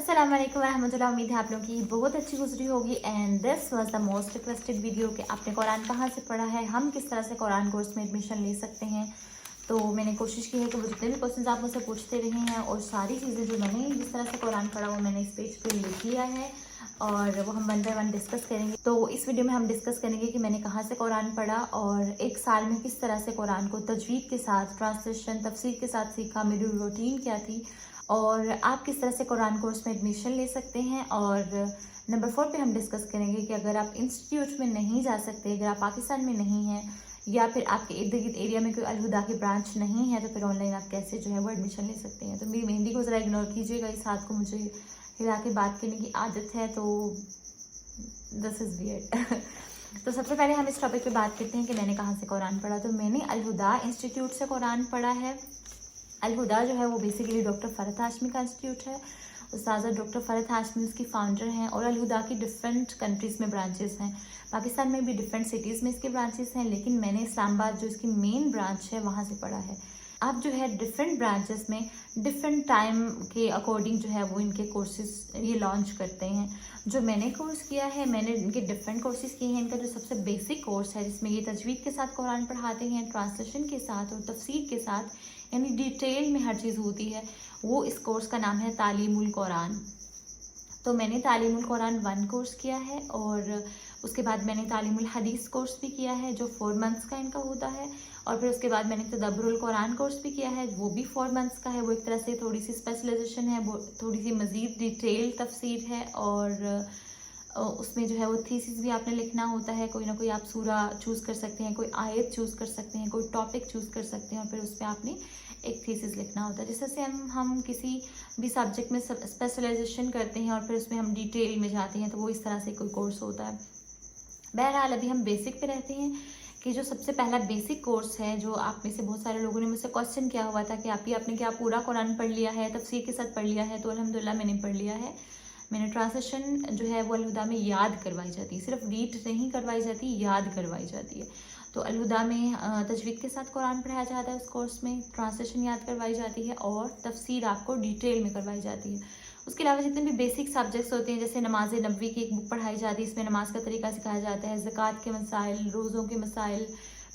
अस्सलाम वालेकुम रहमतुल्लाह। उम्मीद है आप लोगों की बहुत अच्छी गुजरी होगी। And this was the most requested video कि आपने कुरान कहाँ से पढ़ा है, हम किस तरह से कुरान कोर्स में एडमिशन ले सकते हैं। तो मैंने कोशिश की है कि वो जितने भी क्वेश्चन आप मुझसे पूछते रहे हैं और सारी चीज़ें जो मैंने जिस तरह से कुरान पढ़ा वो मैंने इस पेज पे लिख लिया है और वो हम वन बाय वन डिस्कस करेंगे। तो इस वीडियो में हम डिस्कस करेंगे कि मैंने कहाँ से कुरान पढ़ा और एक साल में किस तरह से कुरान को तजवीद के साथ, ट्रांसलेशन, तफसीर के साथ सीखा, मेरी रूटीन क्या थी और आप किस तरह से कुरान कोर्स में एडमिशन ले सकते हैं। और नंबर 4 पे हम डिस्कस करेंगे कि अगर आप इंस्टीट्यूट में नहीं जा सकते, अगर आप पाकिस्तान में नहीं हैं या फिर आपके इर्द गिर्द एरिया में कोई अलहुदा की ब्रांच नहीं है तो फिर ऑनलाइन आप कैसे जो है वो एडमिशन ले सकते हैं। तो मेरी मेहंदी को ज़रा इग्नोर कीजिएगा, इस हाथ को मुझे हिला के बात करने की आदत है तो दिस इज़ वियर्ड। तो सबसे पहले हम इस टॉपिक पे बात करते हैं कि मैंने कहाँ से कुरान पढ़ा। तो मैंने अलहुदा इंस्टीट्यूट से कुरान पढ़ा है। अलहुदा जो है वो बेसिकली डॉक्टर फ़रहत हाशमी का इंस्टीट्यूट है। उस्ताज़ा डॉक्टर फ़रहत हाशमी उसकी फाउंडर हैं और अलहुदा की डिफरेंट कंट्रीज़ में ब्रांचेस हैं। पाकिस्तान में भी डिफरेंट सिटीज़ में इसके ब्रांचेस हैं, लेकिन मैंने इस्लामाबाद जो इसकी मेन ब्रांच है वहाँ से पढ़ा है। आप जो है डिफरेंट ब्रांचेस में डिफरेंट टाइम के अकॉर्डिंग जो है वो इनके कोर्सेज ये लॉन्च करते हैं। जो मैंने कोर्स किया है, मैंने इनके डिफरेंट कोर्सेज किए हैं। इनका जो सबसे बेसिक कोर्स है जिसमें ये तजवीद के साथ कुरान पढ़ाते हैं, ट्रांसलेशन के साथ और तफसीर के साथ, यानी डिटेल में हर चीज़ होती है, वो इस कोर्स का नाम है तालीमुल कुरान। तो मैंने तालीमुल कुरान 1 कोर्स किया है और उसके बाद मैंने तालीमुल हदीस कोर्स भी किया है जो 4 मंथ्स का इनका होता है। और फिर उसके बाद मैंने तदब्बुरुल कुरान कोर्स भी किया है, वो भी 4 मंथ्स का है। वो एक तरह से थोड़ी सी स्पेशलाइजेशन है, वो थोड़ी सी मज़ीद डिटेल तफसीर है और उसमें जो है वो थीसिस भी आपने लिखना होता है। कोई ना कोई आप सूरा चूज़ कर सकते हैं, कोई आयत चूज़ कर सकते हैं, कोई टॉपिक चूज़ कर सकते हैं और फिर उस पर आपने एक थीसिस लिखना होता है। जिस तरह से हम किसी भी सब्जेक्ट में स्पेशलाइजेशन करते हैं और फिर उसमें हम डिटेल में जाते हैं, तो वो इस तरह से कोई कोर्स होता है। बहरहाल अभी हम बेसिक पे रहते हैं कि जो सबसे पहला बेसिक कोर्स है, जो आप में से बहुत सारे लोगों ने मुझसे क्वेश्चन किया हुआ था कि आपने क्या पूरा कुरान पढ़ लिया है, तफसीर के साथ पढ़ लिया है। तो अल्हम्दुलिल्लाह मैंने पढ़ लिया है। मैंने ट्रांसलेशन जो है वो अलहुदा में याद करवाई जाती है, सिर्फ रीड नहीं करवाई जाती, याद करवाई जाती है। तो अलहुदा में तजवीद के साथ कुरान पढ़ाया जाता है उस कोर्स में, ट्रांसलेशन याद करवाई जाती है और तफसीर आपको डिटेल में करवाई जाती है। उसके अलावा जितने भी बेसिक सब्जेक्ट्स होते हैं, जैसे नमाज नबवी की एक बुक पढ़ाई जाती है, इसमें नमाज का तरीका सिखाया जाता है, ज़कात के मसाइल, रोज़ों के मसाइल,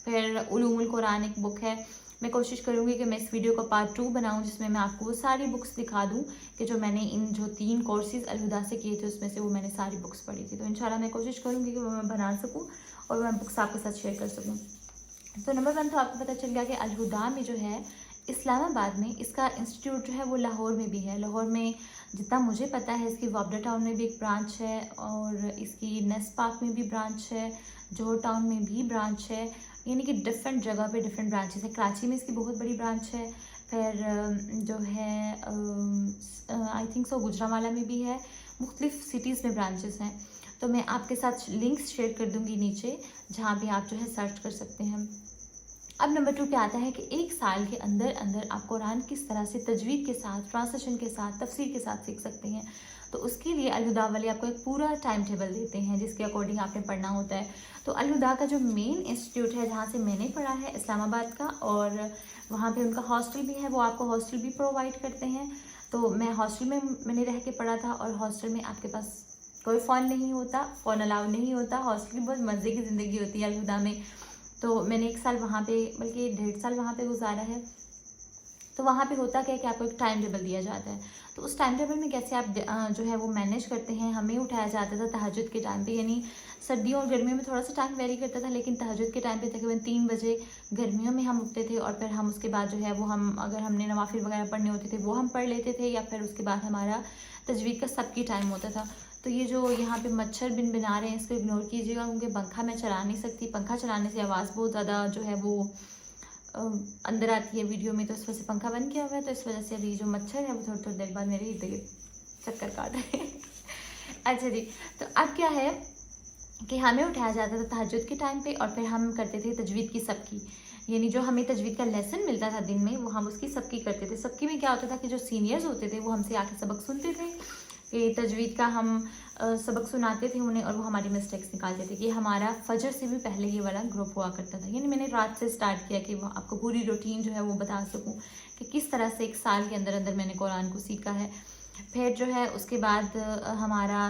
फिर उलूमुल कुरान एक बुक है। मैं कोशिश करूँगी कि मैं इस वीडियो का पार्ट 2 बनाऊँ जिसमें मैं आपको वो सारी बुक्स दिखा दूँ कि जो मैंने इन जो 3 कोर्सेज़ अलहुदा से किए थे उसमें से वो मैंने सारी बुक्स पढ़ी थी। तो इंशाल्लाह मैं कोशिश करूँगी कि वो मैं बना सकूँ और मैं बुक्स आपके साथ शेयर कर सकूँ। तो नंबर 1 तो आपको पता चल गया कि अलहुदा में जो है इस्लामाबाद में इसका इंस्टीट्यूट जो है वो लाहौर में भी है। लाहौर में जितना मुझे पता है इसकी वाबडा टाउन में भी एक ब्रांच है और इसकी नेस्ट पार्क में भी ब्रांच है, जोहर टाउन में भी ब्रांच है, यानी कि डिफरेंट जगह पे डिफरेंट ब्रांचेस है। कराची में इसकी बहुत बड़ी ब्रांच है। फिर जो है आई थिंक सो गुजरांवाला में भी है। मुख्तलिफ सिटीज़ में ब्रांचेस हैं। तो मैं आपके साथ लिंक्स शेयर कर दूँगी नीचे, जहाँ भी आप जो है सर्च कर सकते हैं। अब नंबर 2 पे आता है कि एक साल के अंदर अंदर आप कुरान किस तरह से तजवीद के साथ, ट्रांसलेशन के साथ, तफसीर के साथ सीख सकते हैं। तो उसके लिए अलहुदा वाले आपको एक पूरा टाइम टेबल देते हैं जिसके अकॉर्डिंग आपने पढ़ना होता है। तो अलहुदा का जो मेन इंस्टीट्यूट है जहाँ से मैंने पढ़ा है इस्लामाबाद का, और वहाँ पे उनका हॉस्टल भी है, वो आपको हॉस्टल भी प्रोवाइड करते हैं। तो मैं हॉस्टल में मैंने रह के पढ़ा था और हॉस्टल में आपके पास कोई फ़ोन नहीं होता, फ़ोन अलाउ नहीं होता। हॉस्टल की बहुत मज़े की ज़िंदगी होती है अलहुदा में। तो मैंने 1 साल वहाँ पे, बल्कि 1.5 साल वहाँ पे गुजारा है। तो वहाँ पे होता क्या है कि आपको एक टाइम टेबल दिया जाता है। तो उस टाइम टेबल में कैसे आप जो है वो मैनेज करते हैं। हमें उठाया जाता था तहज्जुद के टाइम पे, यानी सर्दियों और गर्मियों में थोड़ा सा टाइम वेरी करता था, लेकिन तहज्जुद के टाइम पे तकरीबन 3 बजे गर्मियों में हम उठते थे और फिर हम उसके बाद जो है वो हम अगर हमने नवाफिल वगैरह पढ़ने होते थे वो हम पढ़ लेते थे, या फिर उसके बाद हमारा तजवीद का सबकी टाइम होता था। तो ये जो यहाँ पे मच्छर बिन बना रहे हैं इसको इग्नोर कीजिएगा, क्योंकि पंखा मैं चला नहीं सकती। पंखा चलाने से आवाज़ बहुत ज़्यादा जो है वो अंदर आती है वीडियो में, तो इस वजह से पंखा बंद किया हुआ है। तो इस वजह से अभी जो मच्छर है वो थोड़ी थोड़ी देर बाद मेरे इर्द गिर्द चक्कर काट रहे हैं। अच्छा जी, तो अब क्या है कि हमें उठाया जाता था तहज्जुद के टाइम पे और फिर हम करते थे तजवीद की सबकी, यानी जो हमें तजवीद का लेसन मिलता था दिन में वो हम उसकी सबकी करते थे। सबकी में क्या होता था कि जो सीनियर्स होते थे वो हमसे आके सबक सुनते थे कि तजवीद का हम सबक सुनाते थे उन्हें और वो हमारी मिस्टेक्स निकालते थे। कि हमारा फजर से भी पहले ये वाला ग्रुप हुआ करता था, यानी मैंने रात से स्टार्ट किया कि वो आपको पूरी रूटीन जो है वो बता सकूं कि किस तरह से 1 साल के अंदर अंदर मैंने कुरान को सीखा है। फिर जो है उसके बाद हमारा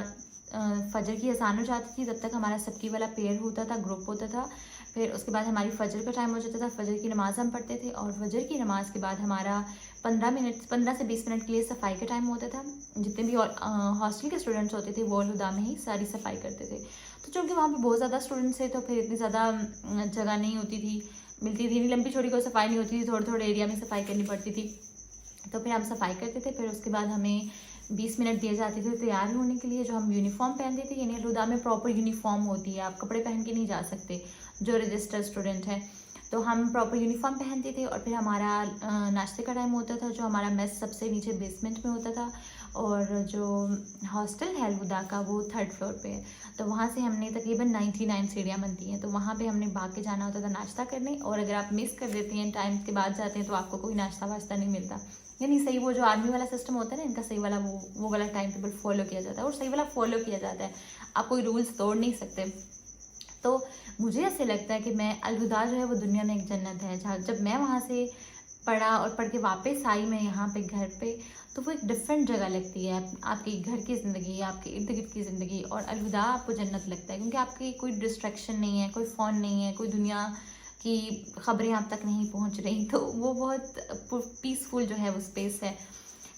फजर की अज़ान हो जाती थी, तब तक हमारा सबकी वाला पेयर होता था, ग्रुप होता था। फिर उसके बाद हमारी फजर का टाइम हो जाता था, फजर की नमाज़ हम पढ़ते थे और फजर की नमाज़ के बाद हमारा 15 से 20 मिनट के लिए सफाई का टाइम होता था। जितने भी हॉस्टल के स्टूडेंट्स होते थे वो अल-हुदा में ही सारी सफाई करते थे। तो चूँकि वहाँ पे बहुत ज़्यादा स्टूडेंट्स थे तो फिर इतनी ज़्यादा जगह नहीं होती थी, मिलती थी नहीं, लंबी चौड़ी कोई सफाई नहीं होती थी, थोड़े-थोड़े एरिया में सफाई करनी पड़ती थी। तो फिर हम सफाई करते थे। फिर उसके बाद हमें 20 मिनट दिए जाते थे तैयार होने के लिए, जो हम यूनिफॉर्म पहनते थे। यानी अल-हुदा में प्रॉपर यूनिफॉर्म होती है, आप कपड़े पहन के नहीं जा सकते जो रजिस्टर्ड स्टूडेंट है। तो हम प्रॉपर यूनिफॉर्म पहनते थे और फिर हमारा नाश्ते का टाइम होता था, जो हमारा मेस सबसे नीचे बेसमेंट में होता था और जो हॉस्टल है अल-हुदा का वो 3rd फ्लोर पे है। तो वहाँ से हमने तकरीबन 99 सीढ़ियाँ बनती हैं, तो वहाँ पे हमने भाग के जाना होता था नाश्ता करने। और अगर आप मिस कर देते हैं, टाइम के बाद जाते हैं, तो आपको कोई नाश्ता वाश्ता नहीं मिलता। यानी सही वो जो आर्मी वाला सिस्टम होता है ना, इनका सही वाला वो वाला टाइम टेबल फॉलो किया जाता है और सही वाला फॉलो किया जाता है, आप कोई रूल्स तोड़ नहीं सकते। तो मुझे ऐसे लगता है कि मैं अल-हुदा जो है वो दुनिया में एक जन्नत है, जहाँ जब मैं वहाँ से पढ़ा और पढ़ के वापस आई मैं यहाँ पे घर पे, तो वो एक डिफरेंट जगह लगती है। आपके घर की ज़िंदगी, आपके इर्द गिर्द की ज़िंदगी, और अल-हुदा आपको जन्नत लगता है क्योंकि आपकी कोई डिस्ट्रैक्शन नहीं है, कोई फ़ोन नहीं है, कोई दुनिया की खबरें आप तक नहीं पहुँच रही, तो वो बहुत पीसफुल जो है वो स्पेस है।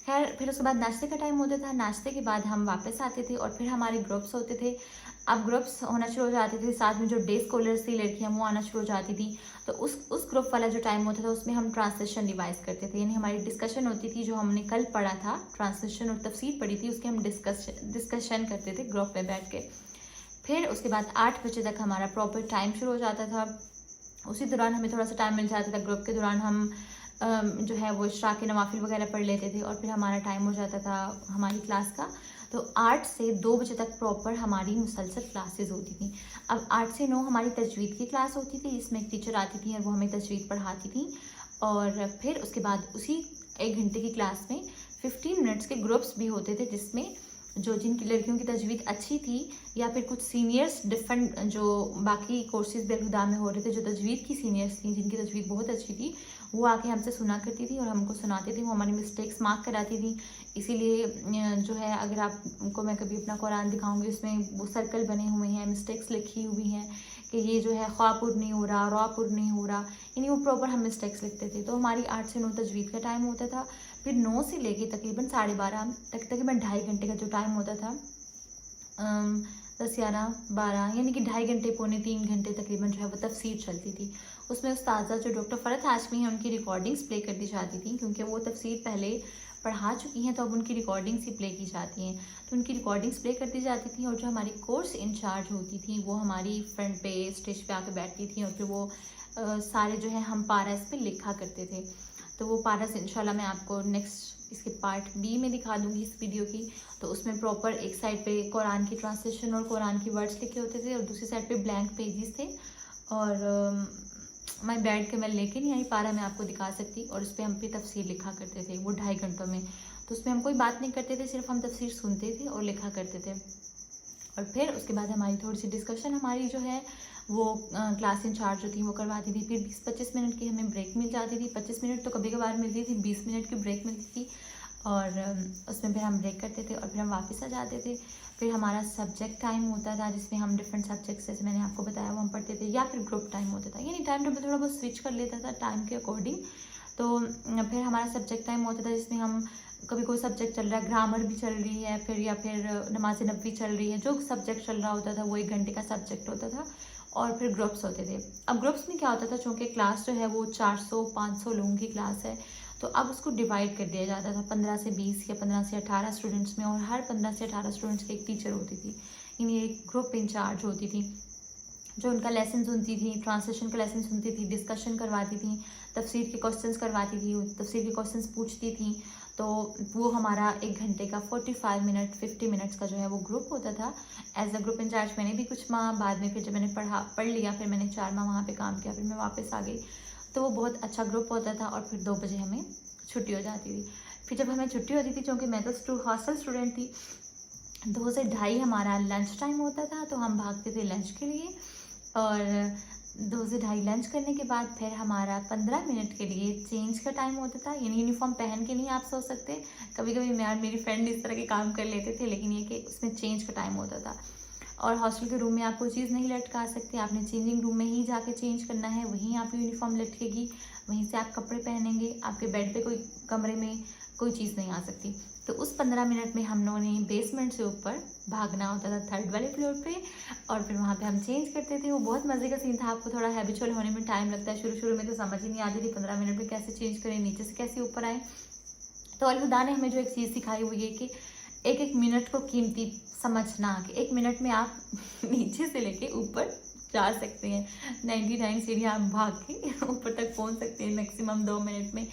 खैर फिर उसके बाद नाश्ते का टाइम होता था, नाश्ते के बाद हम वापस आते थे और फिर हमारे ग्रुप्स होते थे। अब ग्रुप्स होना शुरू हो जाते थे, साथ में जो डे स्कॉलर्स थी लड़कियां वो आना शुरू हो जाती थी। तो उस ग्रुप वाला जो टाइम होता था उसमें हम ट्रांसलेशन रिवाइज करते थे, यानी हमारी डिस्कशन होती थी। जो हमने कल पढ़ा था ट्रांसलेशन और तफसीर पढ़ी थी, उसके हम डिस्कशन करते थे ग्रुप में बैठ के। फिर उसके बाद 8 बजे तक हमारा प्रॉपर टाइम शुरू हो जाता था। उसी दौरान हमें थोड़ा सा टाइम मिल जाता था, ग्रुप के दौरान हम जो है वो इशराक के नवाफिल वगैरह पढ़ लेते थे और फिर हमारा टाइम हो जाता था हमारी क्लास का। तो 8 से 2 बजे तक प्रॉपर हमारी मुसलसल क्लासेस होती थी। अब 8 से 9 हमारी तजवीद की क्लास होती थी, जिसमें एक टीचर आती थी और वो हमें तजवीद पढ़ाती थी। और फिर उसके बाद उसी 1 घंटे की क्लास में 15 मिनट्स के ग्रुप्स भी होते थे, जिसमें जो जिनकी लड़कियों की तजवीद अच्छी थी या फिर कुछ सीनियर्स डिफरेंट जो बाकी कोर्सेज बेहुदा में हो रहे थे, जो तजवीद की सीनियर्स थी जिनकी तजवीद बहुत अच्छी थी, वो आके हमसे सुना करती थी और हमको सुनाती थी। वो हमारी मिस्टेक्स मार्क कराती थी। इसीलिए जो है अगर आपको मैं कभी अपना कुरान दिखाऊंगी, उसमें वो सर्कल बने हुए हैं, मिस्टेक्स लिखी हुई हैं कि ये जो है ख्वापुर नहीं हो रहा, रॉपुर नहीं हो रहा, यानी वो प्रॉपर हम मिस्टेक्स लिखते थे। तो हमारी 8 से 9 तजवीद का टाइम होता था। फिर 9 से लेके तकरीबन 12:30 तक, तकरीबन 2.5 घंटे का जो टाइम होता था, 10, 11, 12 यानी कि 2.5 घंटे, पौने 3 घंटे तकरीबन जो है वो तफसीर चलती थी। उसमें उस्ताज़ा जो डॉक्टर फ़रत हाशमी हैं उनकी रिकॉर्डिंग्स प्ले कर दी जाती थी, क्योंकि वो तफसीर पहले पढ़ा चुकी हैं, तो अब उनकी रिकॉर्डिंग्स ही प्ले की जाती हैं। तो उनकी रिकॉर्डिंग्स प्ले कर दी जाती थी और जो हमारी कोर्स इंचार्ज होती थी वो हमारी फ्रंट पे स्टेज पे आके बैठती थी और फिर वो सारे जो है हम पारास पे लिखा करते थे। तो वो पारास इंशाल्लाह मैं आपको नेक्स्ट इसके पार्ट बी में दिखा दूंगी इस वीडियो की। तो उसमें प्रॉपर एक साइड पे कुरान की ट्रांसलेशन और कुरान की वर्ड्स लिखे होते थे और दूसरी साइड पे ब्लैंक पेजेस थे। और मैं बैठ के मैं लेके नहीं आई पारा, मैं आपको दिखा सकती, और उस पर हम पे तफसीर लिखा करते थे वो 2.5 घंटों में। तो उसमें हम कोई बात नहीं करते थे, सिर्फ हम तफसीर सुनते थे और लिखा करते थे। और फिर उसके बाद हमारी थोड़ी सी डिस्कशन हमारी जो है वो क्लास इंचार्ज जो थी वो करवाती थी। फिर 20-25 मिनट की हमें ब्रेक मिल जाती थी। 25 मिनट तो कभी कभार मिलती थी, 20 मिनट की ब्रेक मिलती थी और उसमें फिर हम ब्रेक करते थे और फिर हम वापस आ जाते थे। फिर हमारा सब्जेक्ट टाइम होता था, जिसमें हम डिफरेंट सब्जेक्ट्स जैसे मैंने आपको बताया वो हम पढ़ते थे, या फिर ग्रुप टाइम होता था, यानी टाइम टेबल थोड़ा बहुत स्विच कर लेता था टाइम के अकॉर्डिंग। तो फिर हमारा सब्जेक्ट टाइम होता था, जिसमें हम कभी कोई सब्जेक्ट चल रहा है, ग्रामर भी चल रही है, फिर या फिर नमाज नबी चल रही है, जो सब्जेक्ट चल रहा होता था वो 1 घंटे का सब्जेक्ट होता था। और फिर ग्रुप्स होते थे। अब ग्रुप्स में क्या होता था, चूँकि क्लास जो है वो 400-500 लोगों की क्लास है, तो अब उसको डिवाइड कर दिया जाता था 15 से 20 या 15 से 18 स्टूडेंट्स में, और हर 15 से 18 स्टूडेंट्स की एक टीचर होती थी, यानी एक ग्रुप इंचार्ज होती थी जो उनका लेसन सुनती थी, ट्रांसलेशन का लेसन सुनती थी, डिस्कशन करवाती थी, तफसीर के क्वेश्चंस करवाती थी, तफसीर के क्वेश्चंस पूछती थी। तो वो हमारा 1 घंटे का 45 मिनट 50 मिनट्स का जो है वो ग्रुप होता था। एज अ ग्रुप इंचार्ज मैंने भी कुछ माह बाद में, फिर जब मैंने पढ़ लिया, फिर मैंने 4 माह वहाँ पे काम किया, फिर मैं वापस आ गई। तो वो बहुत अच्छा ग्रुप होता था और फिर 2 बजे हमें छुट्टी हो जाती थी। फिर जब हमें छुट्टी होती थी, क्योंकि मैं तो हॉस्टल स्टूडेंट थी, 2 से 2:30 हमारा लंच टाइम होता था, तो हम भागते थे लंच के लिए। और 2 से ढाई लंच करने के बाद फिर हमारा 15 मिनट के लिए चेंज का टाइम होता था। यानी यूनिफॉर्म पहन के नहीं आप सो सकते। कभी कभी मैं और मेरी फ्रेंड इस तरह के काम कर लेते थे, लेकिन ये कि उसमें चेंज का टाइम होता था। और हॉस्टल के रूम में आप कोई चीज़ नहीं लटका सकते, आपने चेंजिंग रूम में ही जाके चेंज करना है, वहीं आपकी यूनिफॉर्म लटकेगी, वहीं से आप कपड़े पहनेंगे। आपके बेड पे कोई कमरे में कोई चीज़ नहीं आ सकती। तो उस 15 मिनट में हम लोगों ने बेसमेंट से ऊपर भागना होता था 3rd वाले फ्लोर पे, और फिर वहाँ पे हम चेंज करते थे। वो बहुत मज़े का सीन था। आपको थोड़ा हैबिचुअल होने में टाइम लगता है। शुरू शुरू में तो समझ ही नहीं आती थी 15 मिनट में कैसे चेंज करें, नीचे से कैसे ऊपर आए। तो अलहुदा ने हमें जो एक चीज़ सिखाई वो ये कि एक एक मिनट को कीमती समझना, कि 1 मिनट में आप नीचे से लेके ऊपर जा सकते हैं। 99 सीढ़ियाँ आप भाग के ऊपर तक पहुंच सकते हैं मैक्सिमम 2 मिनट में।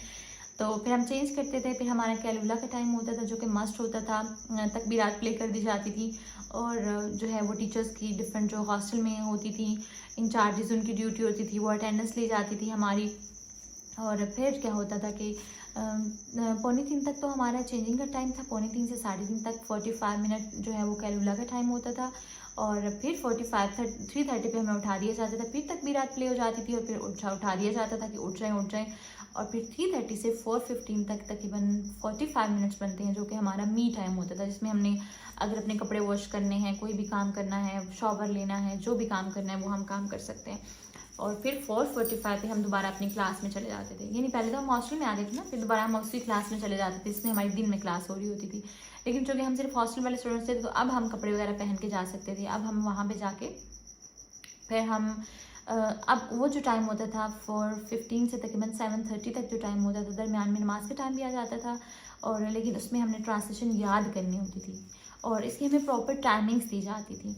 तो फिर हम चेंज करते थे। फिर हमारा कैलुला का टाइम होता था जो कि मस्ट होता था। तकबीरात प्ले कर दी जाती थी, और जो है वो टीचर्स की डिफरेंट जो हॉस्टल में होती थी इंचार्जेस, उनकी ड्यूटी होती थी, वो अटेंडेंस ली जाती थी हमारी। और फिर क्या होता था कि 2:45 तक तो हमारा चेंजिंग का टाइम था। 2:45 से 3:30 तक 45 मिनट जो है वो कैलुला का टाइम होता था। और फिर 3:30 पे हमें उठा दिया जाता था। फिर तकबीरात प्ले हो जाती थी, और फिर उठा दिया जाता था कि उठ जाएं। और फिर 3:30 से 4:15 तक तकरीबन 45 मिनट्स बनते हैं, जो कि हमारा मी टाइम होता था, जिसमें हमने अगर अपने कपड़े वॉश करने हैं, कोई भी काम करना है, शॉवर लेना है, जो भी काम करना है वो हम काम कर सकते हैं। और फिर 4:45 पे हम दोबारा अपनी क्लास में चले जाते थे। यानी पहले तो हम हॉस्टल में आते थे ना, फिर दोबारा हम उसी क्लास में चले जाते थे जिसमें हमारी दिन में क्लास हो रही होती थी। लेकिन चूँकि हम सिर्फ हॉस्टल वाले स्टूडेंट्स थे, तो अब हम कपड़े वगैरह पहन के जा सकते थे। अब हम वहाँ पे जाके फिर हम अब वो जो टाइम होता था 4:15 से तकरीबन 7:30 तक जो टाइम होता था, दरमियान में नमाज का टाइम भी आ जाता था। और लेकिन उसमें हमने ट्रांसलेशन याद करनी होती थी, और इसकी हमें प्रॉपर टाइमिंग्स दी जाती थी।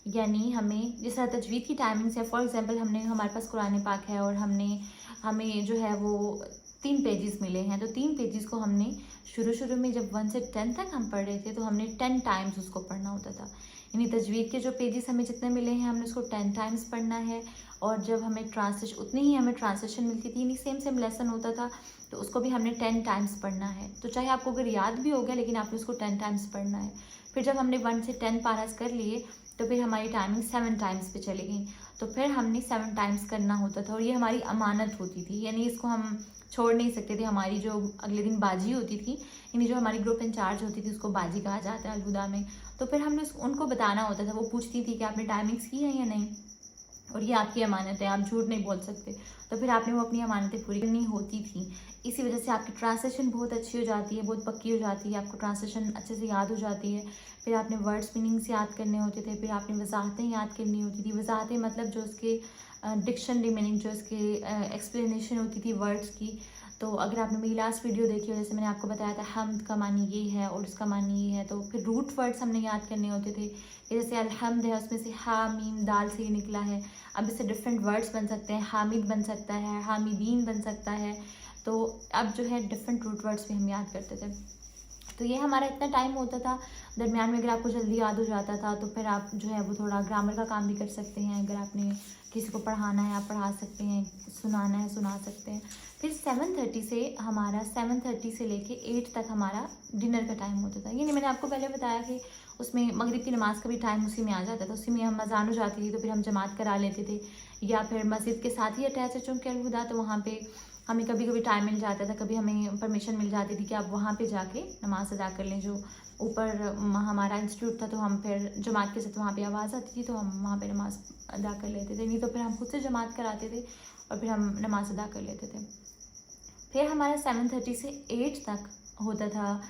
यानी हमें जिस तरह तजवीद की टाइमिंग्स है, फॉर एग्जांपल हमारे पास कुरान पाक है, और हमें जो है वो 3 पेजेस मिले हैं। तो 3 पेजेस को हमने शुरू में जब 1 से 10 तक हम पढ़ रहे थे, तो हमने 10 टाइम्स उसको पढ़ना होता था। यानी तजवीद के जो पेजेस हमें जितने मिले हैं, हमने उसको 10 टाइम्स पढ़ना है। और जब हमें ट्रांसलेशन, उतनी ही हमें ट्रांसलेशन मिलती थी, यानी सेम लेसन होता था, तो उसको भी हमने 10 टाइम्स पढ़ना है। तो चाहे आपको अगर याद भी हो गया, लेकिन आपने उसको 10 टाइम्स पढ़ना है। फिर जब हमने 1 से 10 पारास कर लिए, तो फिर हमारी टाइमिंग 7 टाइम्स पे चली गई। तो फिर हमने 7 टाइम्स करना होता था, और ये हमारी अमानत होती थी। यानी इसको हम छोड़ नहीं सकते थे। हमारी जो अगले दिन बाजी होती थी, यानी जो हमारी ग्रुप इंचार्ज होती थी, उसको बाजी कहा जाता है अलहुदा में। तो फिर हमने उनको बताना होता था। वो पूछती थी कि आपने टाइमिंग्स की है या नहीं, और ये आपकी अमानत है, आप झूठ नहीं बोल सकते। तो फिर आपने वो अपनी अमानतें पूरी करनी होती थी। इसी वजह से आपकी ट्रांसलेशन बहुत अच्छी हो जाती है, बहुत पक्की हो जाती है, आपको ट्रांसलेशन अच्छे से याद हो जाती है। फिर आपने वर्ड्स मीनिंग्स याद करने होते थे, फिर आपने वजाहतें याद करनी होती थी। वजाहतें मतलब जो उसके डिक्शनरी मीनिंग, जो उसके एक्सप्लेनेशन होती थी वर्ड्स की। तो अगर आपने मेरी लास्ट वीडियो देखी हो, जैसे मैंने आपको बताया था हम्द का मानी ये है और उसका मानी ये है, तो फिर रूट वर्ड्स हमने याद करने होते थे। जैसे अलहम्द है, उसमें से हा मीम दाल से निकला है। अब इससे डिफरेंट वर्ड्स बन सकते हैं, हामिद बन सकता है, हामिदीन बन सकता है। तो अब जो है डिफरेंट रूट वर्ड्स भी हम याद करते थे। तो ये हमारा इतना टाइम होता था। दरमियान में अगर आपको जल्दी याद हो जाता था, तो फिर आप जो है वो थोड़ा ग्रामर का काम भी कर सकते हैं। अगर आपने किसी को पढ़ाना है, आप पढ़ा सकते हैं, सुनाना है, सुना सकते हैं। फिर 7:30 से लेके 8 तक हमारा डिनर का टाइम होता था। ये मैंने आपको पहले बताया कि उसमें मगरिब की नमाज़ का भी टाइम उसी में आ जाता था। उसी में हम अज़ान हो जाती थी, तो फिर हम जमात करा लेते थे, या फिर मस्जिद के साथ ही अटैच है चूँकि अलहुदा, तो वहाँ पे हमें कभी कभी टाइम मिल जाता था, कभी हमें परमिशन मिल जाती थी कि आप वहाँ पे जाके नमाज़ अदा कर लें। जो ऊपर हमारा इंस्टीट्यूट था, तो हम फिर जमात के साथ वहाँ पे आवाज़ आती थी, तो हम वहाँ पे नमाज़ अदा कर लेते थे। नहीं तो फिर हम खुद से जमात कराते थे, और फिर हम नमाज़ अदा कर लेते थे। फिर हमारा 7:30 से 8 तक होता था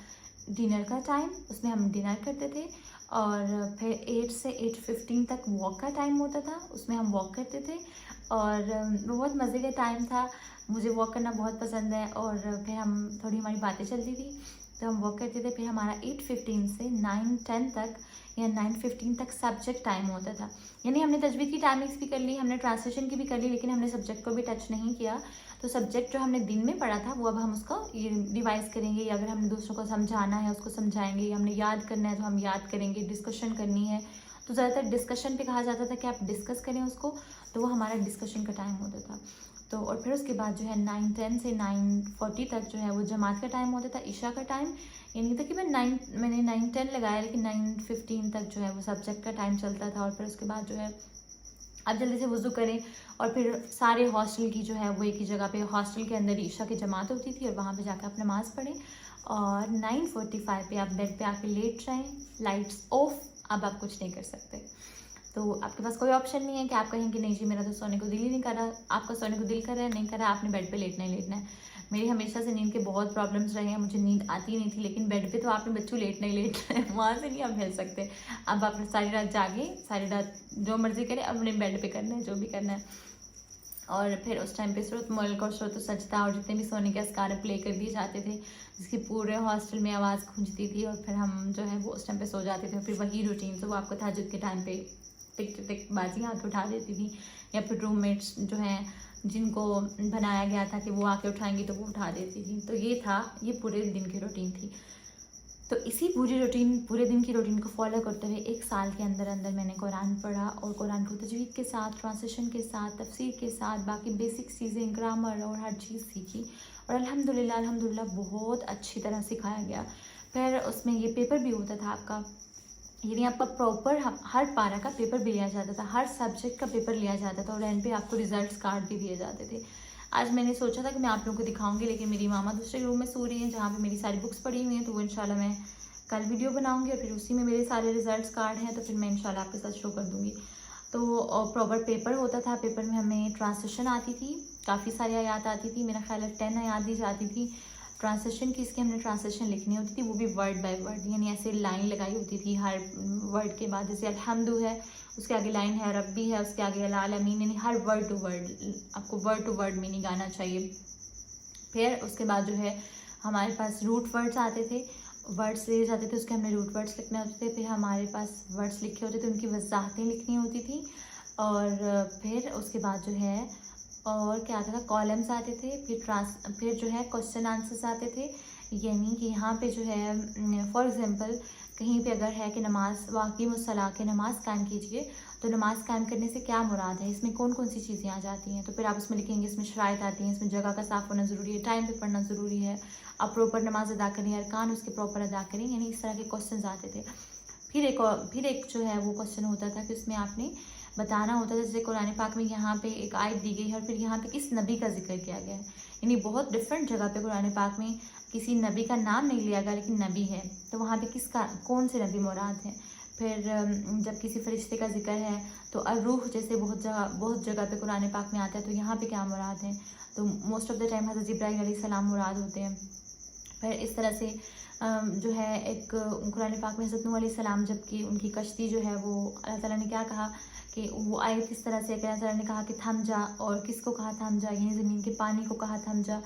डिनर का टाइम, उसमें हम डिनर करते थे। और फिर 8 से 8:15 तक वॉक का टाइम होता था, उसमें हम वॉक करते थे। और बहुत मज़े का टाइम था, मुझे वॉक करना बहुत पसंद है। और फिर हम थोड़ी हमारी बातें चलती थी, तो हम वॉक करते थे। फिर हमारा 8:15 से 9:10 तक या 9:15 तक सब्जेक्ट टाइम होता था। यानी हमने तजवीद की टाइमिंग्स भी कर ली, हमने ट्रांसलेशन की भी कर ली, लेकिन हमने सब्जेक्ट को भी टच नहीं किया। तो सब्जेक्ट जो हमने दिन में पढ़ा था, वो अब हम उसको रिवाइज करेंगे, या अगर हमने दूसरों को समझाना है उसको समझाएंगे, या हमने याद करना है तो हम याद करेंगे। डिस्कशन करनी है तो ज़्यादातर डिस्कशन पे कहा जाता था कि आप डिस्कस करें उसको, तो वो हमारा डिस्कशन का टाइम होता था। तो और फिर उसके बाद जो है 9:10 से 9:40 तक जो है वो जमात का टाइम होता था, इशा का टाइम। यानी तकरीबन मैंने 9:10 लगाया, लेकिन 9:15 तक जो है वो सब्जेक्ट का टाइम चलता था। और फिर उसके बाद जो है आप जल्दी से वज़ू करें और फिर सारे हॉस्टल की जो है वो एक ही जगह पे, हॉस्टल के अंदर ईशा की जमात होती थी और वहाँ पे जाकर आप नमाज़ पढ़ें और 9:45 पे आप बेड पे आके लेट जाएं, लाइट्स ऑफ। अब आप कुछ नहीं कर सकते, तो आपके पास कोई ऑप्शन नहीं है कि आप कहें कि नहीं जी मेरा तो सोने को दिल ही नहीं कर रहा। आपका सोने को दिल कर रहा है, नहीं कर रहा, आपने बेड पे लेटना ही लेटना है। मेरी हमेशा से नींद के बहुत प्रॉब्लम्स रहे हैं, मुझे नींद आती नहीं थी, लेकिन बेड पे तो आपने बच्चों लेटना ही लेटना है, वहाँ से नहीं आप हिल सकते। अब आप सारी रात जागे, सारी रात जो मर्जी करें, अब अपने बेड पे करना है जो भी करना है। और फिर उस टाइम पे सूरत मुल्क और सूरत सजदा और जितने भी सोने के अस्कार प्ले कर दिए जाते थे, जिसकी पूरे हॉस्टल में आवाज़ गूंजती थी और फिर हम जो है वो उस टाइम पे सो जाते थे। फिर वही रूटीन से वो आपको तहज्जुद के टाइम पे टिक टिक बाजी हाथ उठा देती थी, या फिर रूममेट्स जो हैं जिनको बनाया गया था कि वो आके उठाएंगी तो वो उठा देती थी। तो ये था, ये पूरे दिन की रूटीन थी। तो इसी पूरे दिन की रूटीन को फॉलो करते हुए 1 साल के अंदर अंदर मैंने कुरान पढ़ा और कुरान को तजवीद के साथ, ट्रांसलेशन के साथ, तफसीर के साथ, बाकी बेसिक चीज़ें, ग्रामर और हर चीज़ सीखी और अल्हम्दुलिल्लाह बहुत अच्छी तरह सिखाया गया। फिर उसमें ये पेपर भी होता था आपका, यानी आपका प्रॉपर हर पारा का पेपर भी लिया जाता था, हर सब्जेक्ट का पेपर लिया जाता था और एंड पे आपको रिजल्ट्स कार्ड भी दिए जाते थे। आज मैंने सोचा था कि मैं आप लोगों को दिखाऊंगी, लेकिन मेरी मामा दूसरे रूम में सो रही हैं जहाँ पे मेरी सारी बुक्स पड़ी हुई हैं, तो वो इंशाल्लाह मैं कल वीडियो बनाऊंगी और फिर उसी में मेरे सारे रिजल्ट्स कार्ड हैं, तो फिर मैं इंशाल्लाह आपके साथ शो कर दूँगी। तो प्रॉपर पेपर होता था, पेपर में हमें ट्रांसलेशन आती थी, काफ़ी सारी आयात आती थी, मेरा ख्याल है 10 आयात दी जाती थी। ट्रांसलेशन की, इसकी हमने ट्रांसलेशन लिखनी होती थी, वो भी वर्ड बाय वर्ड, यानी ऐसे लाइन लगाई होती थी हर वर्ड के बाद। जैसे अल्हम्दु है, उसके आगे लाइन है, रब्बी है, उसके आगे अल आलमीन, यानी हर वर्ड टू वर्ड आपको वर्ड टू वर्ड मीनिंग आना चाहिए। फिर उसके बाद जो है हमारे पास रूट वर्ड्स आते थे, वर्ड्स दिए जाते थे, उसके हमने रूट वर्ड्स लिखने होते थे। फिर हमारे पास वर्ड्स लिखे होते थे, उनकी वजाहतें लिखनी होती थी। और फिर उसके बाद जो है और क्या आता था, कॉलम्स आते थे। फिर जो है क्वेश्चन आंसर्स आते थे, यानी कि यहाँ पे जो है फॉर एग्जांपल कहीं पे अगर है कि नमाज वाक़िमुस्सलाह के नमाज कायम कीजिए, तो नमाज कायम करने से क्या मुराद है, इसमें कौन कौन सी चीज़ें आ जाती हैं, तो फिर आप उसमें लिखेंगे इसमें शराइत आती हैं, इसमें जगह का साफ़ होना ज़रूरी है, टाइम पे पढ़ना ज़रूरी है, आप प्रॉपर नमाज अदा करें, अरकान उसके प्रॉपर अदा करें, यानी इस तरह के क्वेश्चन आते थे। फिर एक जो है वो क्वेश्चन होता था कि उसमें आपने बताना होता था, जैसे कुरान पाक में यहाँ पे एक आयत दी गई है और फिर यहाँ पे किस नबी का जिक्र किया गया है, यानी बहुत डिफरेंट जगह पे कुरान पाक में किसी नबी का नाम नहीं लिया गया लेकिन नबी है, तो वहाँ पे किसका कौन से नबी मुराद है। फिर जब किसी फरिश्ते का जिक्र है तो अरूह जैसे बहुत जगह पे कुरान पाक में आता है, तो यहाँ पे क्या मुराद है, तो मोस्ट ऑफ द टाइम हज़रत जिब्राइल अलैहिस्सलाम मुराद होते हैं। फिर इस तरह से जो है एक कुरान पाक में हज़रत नूह अलैहिस्सलाम, जबकि उनकी कश्ती जो है वो अल्लाह ताला ने क्या कहा कि वो आयत इस तरह से अल्लाह ताला ने कहा कि थम जा, और किसको कहा थम जा, यानी ज़मीन के पानी को कहा थम जा।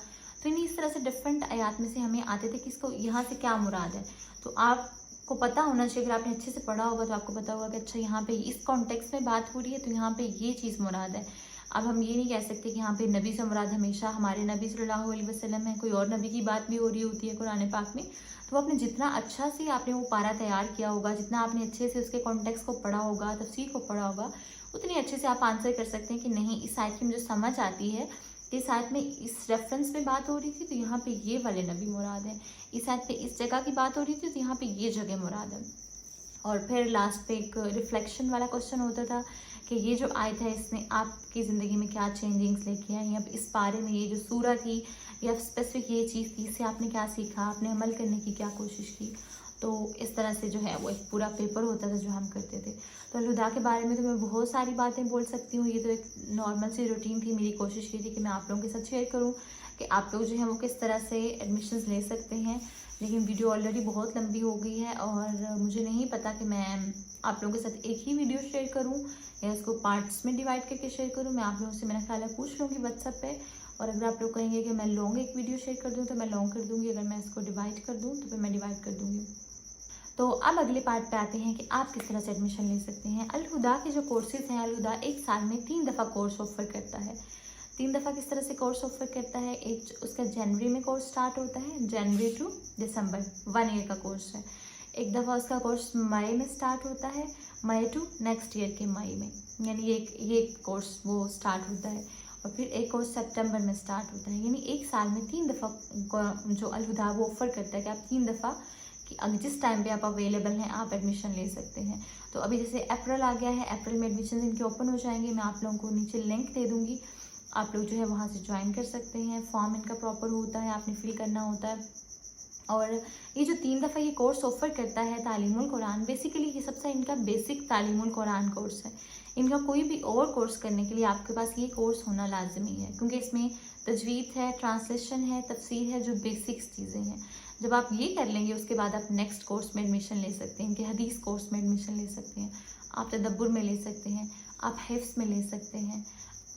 तो इन्हीं इस तरह से डिफरेंट आयात में से हमें आते थे कि इसको यहाँ से क्या मुराद है। तो आपको पता होना चाहिए, अगर आपने अच्छे से पढ़ा होगा तो आपको पता होगा कि अच्छा यहाँ पे इस कॉन्टेक्स्ट में बात हो रही है तो यहाँ पे ये चीज़ मुराद है। अब हम ये नहीं कह सकते कि यहाँ पे नबी से मुराद हमेशा हमारे नबी सल्लल्लाहु अलैहि वसल्लम है, कोई और नबी की बात भी हो रही होती है कुरान पाक में। तो आपने जितना अच्छा से आपने वो पारा तैयार किया होगा, जितना आपने अच्छे से उसके कॉन्टेक्स्ट को पढ़ा होगा, तफसीर को पढ़ा होगा, उतनी अच्छे से आप आंसर कर सकते हैं कि नहीं इस आयत की मुझे समझ आती है, इस आयत में इस रेफरेंस में बात हो रही थी तो यहाँ पे ये वाले नबी मुराद है, इस आयत पे इस जगह की बात हो रही थी तो यहाँ पे ये जगह मुराद है। और फिर लास्ट पे एक रिफ्लेक्शन वाला क्वेश्चन होता था कि ये जो आयत है इसने आपकी ज़िंदगी में क्या चेंजिंग्स लेके आई, या इस बारे में ये जो सूरा थी या स्पेसिफिक ये चीज़ थी, इससे आपने क्या सीखा, आपने अमल करने की क्या कोशिश की। तो इस तरह से जो है वो एक पूरा पेपर होता था जो हम करते थे। तो अलहुदा के बारे में तो मैं बहुत सारी बातें बोल सकती हूँ, ये तो एक नॉर्मल सी रूटीन थी। मेरी कोशिश ये थी कि मैं आप लोगों के साथ शेयर करूँ कि आप लोग जो है वो किस तरह से एडमिशन्स ले सकते हैं। लेकिन वीडियो ऑलरेडी बहुत लंबी हो गई है और मुझे नहीं पता कि मैं आप लोगों के साथ एक ही वीडियो शेयर करूं या इसको पार्ट्स में डिवाइड करके शेयर करूं। मैं आप लोगों से मेरा ख्याल है पूछ लूँगी व्हाट्सएप पे, और अगर आप लोग कहेंगे कि मैं लॉन्ग एक वीडियो शेयर कर दूं तो मैं लॉन्ग कर दूंगी, अगर मैं इसको डिवाइड कर दूं तो फिर मैं डिवाइड कर दूंगी। तो अब अगले पार्ट पे आते हैं कि आप किस तरह से एडमिशन ले सकते हैं। अलहुदा के जो कोर्सेज़ हैं, अलहुदा एक साल में 3 दफ़ा कोर्स ऑफर करता है। 3 दफ़ा किस तरह से कोर्स ऑफर करता है, एक उसका जनवरी में कोर्स स्टार्ट होता है, जनवरी टू दिसंबर 1 ईयर का कोर्स है। एक दफ़ा उसका कोर्स मई में स्टार्ट होता है, मई टू नेक्स्ट ईयर के मई में, यानी ये कोर्स वो स्टार्ट होता है। और फिर एक कोर्स सितंबर में स्टार्ट होता है, यानी एक साल में 3 दफ़ा जो अलहुदा वो ऑफ़र करता है कि आप 3 दफ़ा कि अगर जिस टाइम पे आप अवेलेबल हैं आप एडमिशन ले सकते हैं। तो अभी जैसे अप्रैल आ गया है, अप्रैल में एडमिशन इनके ओपन हो जाएंगे। मैं आप लोगों को नीचे लिंक दे दूँगी, आप लोग जो है वहाँ से ज्वाइन कर सकते हैं। फॉर्म इनका प्रॉपर होता है, आपने फिल करना होता है। और ये जो 3 दफ़ा ये कोर्स ऑफ़र करता है तालीमुल कुरान, बेसिकली ये सबसे इनका बेसिक तालीमुल कुरान कोर्स है। इनका कोई भी और कोर्स करने के लिए आपके पास ये कोर्स होना लाजमी है, क्योंकि इसमें तजवीद है, ट्रांसलेशन है, तफसीर है, जो बेसिक्स चीज़ें हैं। जब आप ये कर लेंगे उसके बाद आप नेक्स्ट कोर्स में एडमिशन ले सकते हैं, इनके हदीस कोर्स में एडमिशन ले सकते हैं, आप तदब्बुर में ले सकते हैं, आप हिफ्ज़ में ले सकते हैं।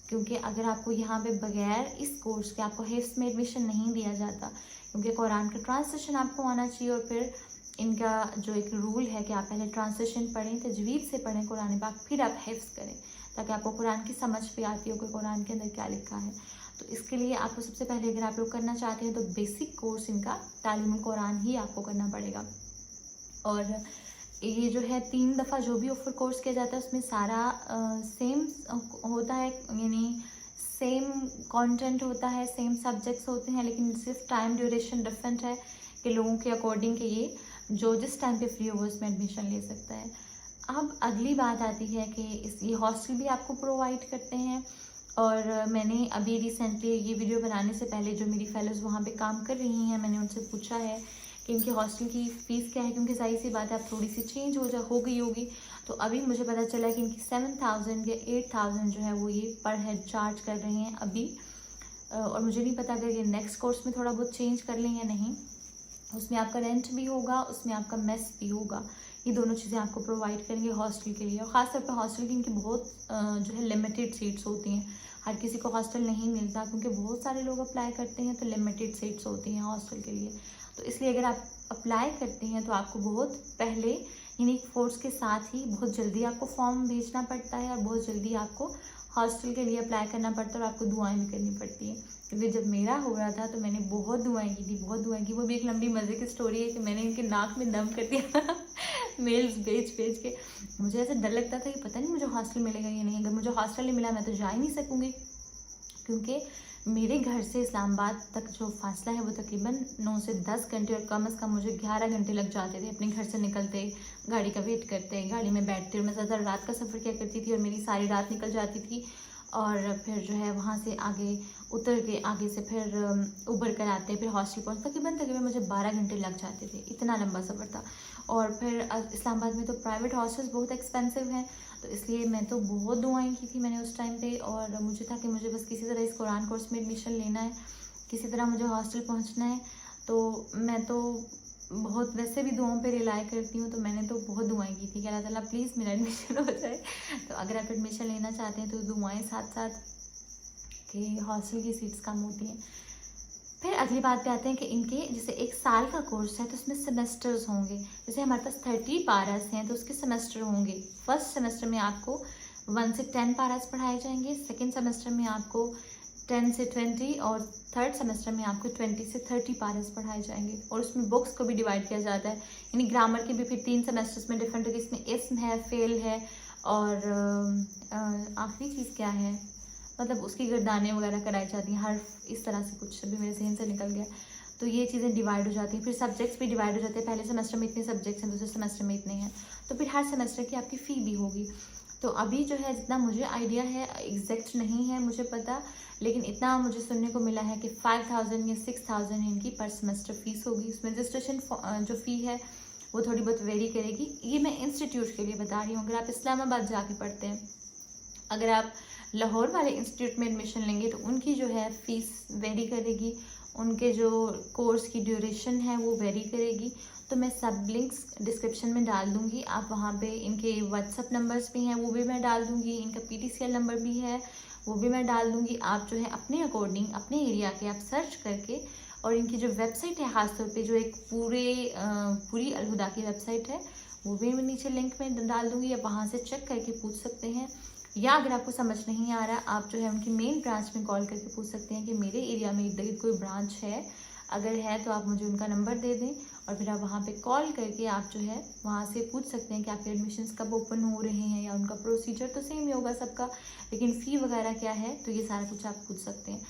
क्योंकि अगर आपको यहाँ पे बगैर इस कोर्स के आपको हिफ्ज़ में एडमिशन नहीं दिया जाता, क्योंकि कुरान का ट्रांसलेशन आपको आना चाहिए। और फिर इनका जो एक रूल है कि आप पहले ट्रांसलेशन पढ़ें, तजवीद से पढ़ें कुरान पाक, फिर आप हिफ्ज़ करें, ताकि आपको कुरान की समझ भी आती हो कि कुरान के अंदर क्या लिखा है। तो इसके लिए आपको सबसे पहले अगर आप लोग करना चाहते हैं तो बेसिक कोर्स इनका तालीमुल कुरान ही आपको करना पड़ेगा। और ये जो है 3 दफ़ा जो भी ऑफर कोर्स किया जाता है उसमें सारा सेम होता है, यानी सेम कंटेंट होता है, सेम सब्जेक्ट्स होते हैं, लेकिन सिर्फ टाइम ड्यूरेशन डिफरेंट है कि लोगों के अकॉर्डिंग कि ये जो जिस टाइम पे फ्री हो वो इसमें एडमिशन ले सकता है। अब अगली बात आती है कि ये हॉस्टल भी आपको प्रोवाइड करते हैं। और मैंने अभी रिसेंटली ये वीडियो बनाने से पहले जो मेरी फेलोज़ वहाँ पे काम कर रही हैं, मैंने उनसे पूछा है कि इनकी हॉस्टल की फ़ीस क्या है, क्योंकि ज़ाहिर सी बात है अब थोड़ी सी चेंज हो गई होगी। तो अभी मुझे पता चला कि इनकी 7,000 या 8,000 जो है वो ये पर हेड चार्ज कर रहे हैं अभी। और मुझे नहीं पता अगर ये नेक्स्ट कोर्स में थोड़ा बहुत चेंज कर लें या नहीं। उसमें आपका रेंट भी होगा, उसमें आपका मेस भी होगा, ये दोनों चीज़ें आपको प्रोवाइड करेंगे हॉस्टल के लिए। और ख़ासतौर पर हॉस्टल की इनकी बहुत जो है लिमिटेड सीट्स होती हैं, हर किसी को हॉस्टल नहीं मिलता, क्योंकि बहुत सारे लोग अप्लाई करते हैं, तो लिमिटेड सीट्स होती हैं हॉस्टल के लिए। तो इसलिए अगर आप अप्लाई करते हैं तो आपको बहुत पहले यानी फोर्स के साथ ही बहुत जल्दी आपको फॉर्म भेजना पड़ता है, और बहुत जल्दी आपको हॉस्टल के लिए अप्लाई करना पड़ता है, और आपको दुआएं भी करनी पड़ती हैं। क्योंकि जब मेरा हो रहा था तो मैंने बहुत दुआएं की थी, बहुत दुआएं की। वो भी एक लंबी मज़े की स्टोरी है कि मैंने इनके नाक में दम कर दिया मेल्स भेज के। मुझे ऐसे डर लगता था कि पता नहीं मुझे हॉस्टल मिलेगा या नहीं। अगर मुझे हॉस्टल नहीं मिला मैं तो जा ही नहीं सकूँगी, क्योंकि मेरे घर से इस्लामाबाद तक जो फासला है वो तकरीबन 9 से 10 घंटे, और कम से कम मुझे 11 घंटे लग जाते थे अपने घर से निकलते, गाड़ी का वेट करते, गाड़ी में बैठते। और मैं ज़्यादा रात का सफ़र किया करती थी और मेरी सारी रात निकल जाती थी। और फिर जो है वहाँ से आगे उतर के आगे से फिर उबर कर आते, फिर हॉस्टल पहुँच, तकरीबन मुझे 12 घंटे लग जाते थे, इतना लंबा सफ़र था। और फिर इस्लामाबाद में तो प्राइवेट हॉस्टल्स बहुत एक्सपेंसिव हैं, तो इसलिए मैं तो बहुत दुआएं की थी मैंने उस टाइम पे। और मुझे था कि मुझे बस किसी तरह इस कुरान कोर्स में एडमिशन लेना है, किसी तरह मुझे हॉस्टल पहुंचना है। तो मैं तो बहुत वैसे भी दुआओं पे रिलाई करती हूँ, तो मैंने तो बहुत दुआएं की थी कि अल्लाह ताला प्लीज़ मेरा एडमिशन हो जाए। तो अगर आप एडमिशन लेना चाहते हैं तो दुआएँ साथ साथ कि हॉस्टल की सीट्स कम होती हैं। फिर अगली बात पे आते हैं कि इनके जैसे 1 साल का कोर्स है तो उसमें सेमेस्टर्स होंगे। जैसे हमारे पास 30 पारास हैं तो उसके सेमेस्टर होंगे। फर्स्ट सेमेस्टर में आपको 1 से 10 पारास पढ़ाए जाएंगे, सेकेंड सेमेस्टर में आपको 10 से 20, और थर्ड सेमेस्टर में आपको 20 से 30 पारास पढ़ाए जाएंगे। और उसमें बुक्स को भी डिवाइड किया जाता है, यानी ग्रामर के भी फिर 3 सेमेस्टर्स में डिफरेंट है, इसमें इस्म है, फेल है, और आखिरी चीज़ क्या है, मतलब उसकी गर्दानें वगैरह कराई जाती हैं, हर्फ, इस तरह से कुछ अभी मेरे जहन से निकल गया। तो ये चीज़ें डिवाइड हो जाती हैं। फिर सब्जेक्ट्स भी डिवाइड हो जाते हैं, पहले सेमेस्टर में इतने सब्जेक्ट्स हैं, दूसरे सेमेस्टर में इतने हैं। तो फिर हर सेमेस्टर की आपकी फ़ी भी होगी। तो अभी जो है जितना मुझे आइडिया है, एग्जैक्ट नहीं है मुझे पता, लेकिन इतना मुझे सुनने को मिला है कि 5,000 या 6,000 इनकी पर सेमेस्टर फ़ीस होगी। उसमें रजिस्ट्रेशन जो फ़ी है वो थोड़ी बहुत वेरी करेगी। ये मैं इंस्टीट्यूट के लिए बता रही हूँ। अगर आप इस्लामाबाद जाके पढ़ते हैं, अगर आप लाहौर वाले इंस्टीट्यूट में एडमिशन लेंगे तो उनकी जो है फ़ीस वेरी करेगी, उनके जो कोर्स की ड्यूरेशन है वो वेरी करेगी। तो मैं सब लिंक्स डिस्क्रिप्शन में डाल दूँगी, आप वहाँ पे इनके व्हाट्सअप नंबर्स भी हैं वो भी मैं डाल दूँगी, इनका PTCL नंबर भी है वो भी मैं डाल दूँगी। आप जो है अपने अकॉर्डिंग अपने एरिया के आप सर्च करके, और इनकी जो वेबसाइट है ख़ासतौर पे जो एक पूरी अलहुदा की वेबसाइट है वो भी मैं नीचे लिंक में डाल दूँगी, आप वहाँ से चेक करके पूछ सकते हैं। या अगर आपको समझ नहीं आ रहा, आप जो है उनकी मेन ब्रांच में कॉल करके पूछ सकते हैं कि मेरे एरिया में इधर कोई ब्रांच है, अगर है तो आप मुझे उनका नंबर दे दें, और फिर आप वहाँ पे कॉल करके आप जो है वहाँ से पूछ सकते हैं कि आपके एडमिशन्स कब ओपन हो रहे हैं, या उनका प्रोसीजर तो सेम ही होगा सबका, लेकिन फ़ी वगैरह क्या है, तो ये सारा कुछ आप पूछ सकते हैं।